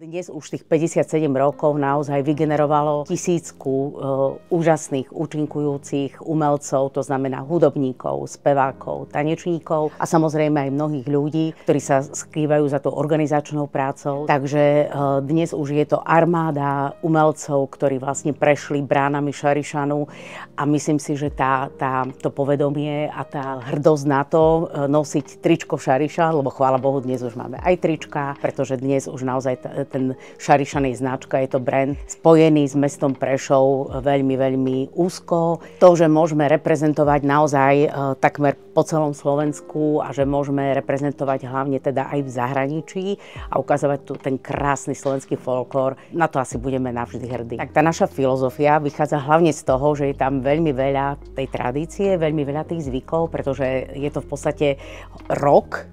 Dnes už tých 57 rokov naozaj vygenerovalo tisícku úžasných účinkujúcich umelcov, to znamená hudobníkov, spevákov, tanečníkov a samozrejme aj mnohých ľudí, ktorí sa skrývajú za tou organizačnou prácou. Takže dnes už je to armáda umelcov, ktorí vlastne prešli bránami Šarišanu a myslím si, že to povedomie a tá hrdosť na to nosiť tričko Šarišan, lebo chvála Bohu, dnes už máme aj trička, pretože dnes už naozaj ten Šarišan je značka, je to brand spojený s mestom Prešov veľmi, veľmi úzko. To, že môžeme reprezentovať naozaj takmer po celom Slovensku a že môžeme reprezentovať hlavne teda aj v zahraničí a ukazovať tu ten krásny slovenský folklór, na to asi budeme navždy hrdí. Tak tá naša filozofia vychádza hlavne z toho, že je tam veľmi veľa tej tradície, veľmi veľa tých zvykov, pretože je to v podstate rok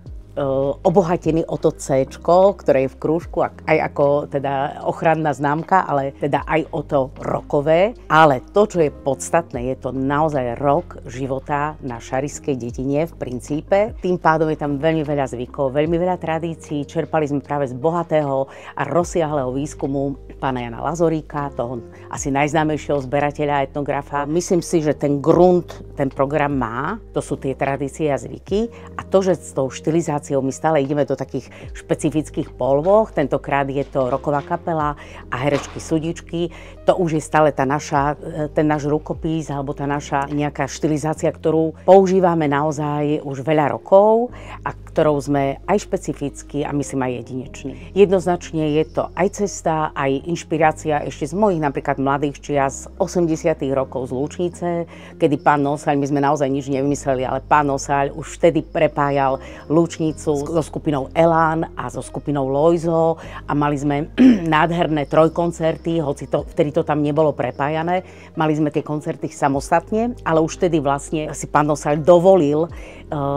obohatený o to C-čko, ktoré je v krúžku, aj ako teda ochranná známka, ale teda aj o to rokové. Ale to, čo je podstatné, je to naozaj rok života na šarišskej dedine v princípe. Tým pádom je tam veľmi veľa zvykov, veľmi veľa tradícií. Čerpali sme práve z bohatého a rozsiahleho výskumu pána Jana Lazoríka, toho asi najznámejšieho zberateľa, etnografa. Myslím si, že ten grunt, ten program má, to sú tie tradície a zvyky a to, že s tou štilizáciou my stále ideme do takých špecifických polôch. Tentokrát je to roková kapela a herečky Sudičky. To už je stále ten náš rukopis alebo tá naša nejaká štilizácia, ktorú používame naozaj už veľa rokov a ktorou sme aj špecificky a myslím aj jedineční. Jednoznačne je to aj cesta, aj inšpirácia ešte z mojich napríklad mladých čias 80. rokov z Lučnice, kedy pán Nosaľ, my sme naozaj nič nevymysleli, ale pán Nosaľ už vtedy prepájal Lučnicu so skupinou Elán a so skupinou Lojzo a mali sme nádherné trojkoncerty, hoci vtedy to tam nebolo prepájané. Mali sme tie koncerty samostatne, ale už vtedy vlastne si pán Nosaľ dovolil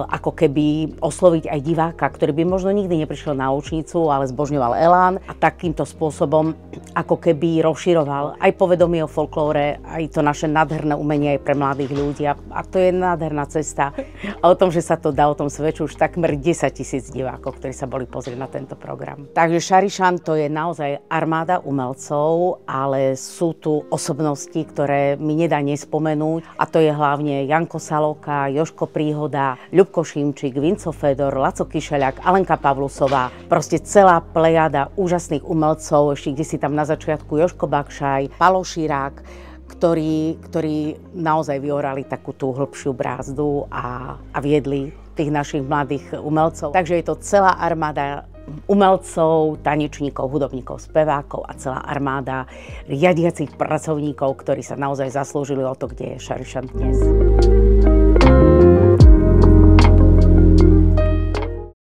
ako keby osloviť aj diváka, ktorý by možno nikdy neprišiel na Lučnicu, ale zbožňoval Elán a takýmto spôsobom ako keby rozširoval aj povedomie o folklóre, aj to naše nádherné umenie aj pre mladých ľudí a to je nádherná cesta. A o tom, že sa to dá, o tom svedčí už takmer 10 000 divákov, ktorí sa boli pozrieť na tento program. Takže Šarišan to je naozaj armáda umelcov, ale sú tu osobnosti, ktoré mi nedá nespomenúť a to je hlavne Janko Saloka, Jožko Príhoda, Ľubko Šimčík, Vinco Fedor, Laco Kyšeľák, Alenka Pavlusová, proste celá plejada úžasných umelcov, ešte kde si tam na začiatku Jožko Bakšaj, Palo Širák, ktorí naozaj vyorali takú tú hĺbšiu brázdu a viedli tých našich mladých umelcov. Takže je to celá armáda umelcov, tanečníkov, hudobníkov, spevákov a celá armáda riadiacich pracovníkov, ktorí sa naozaj zaslúžili o to, kde je Šarišan dnes.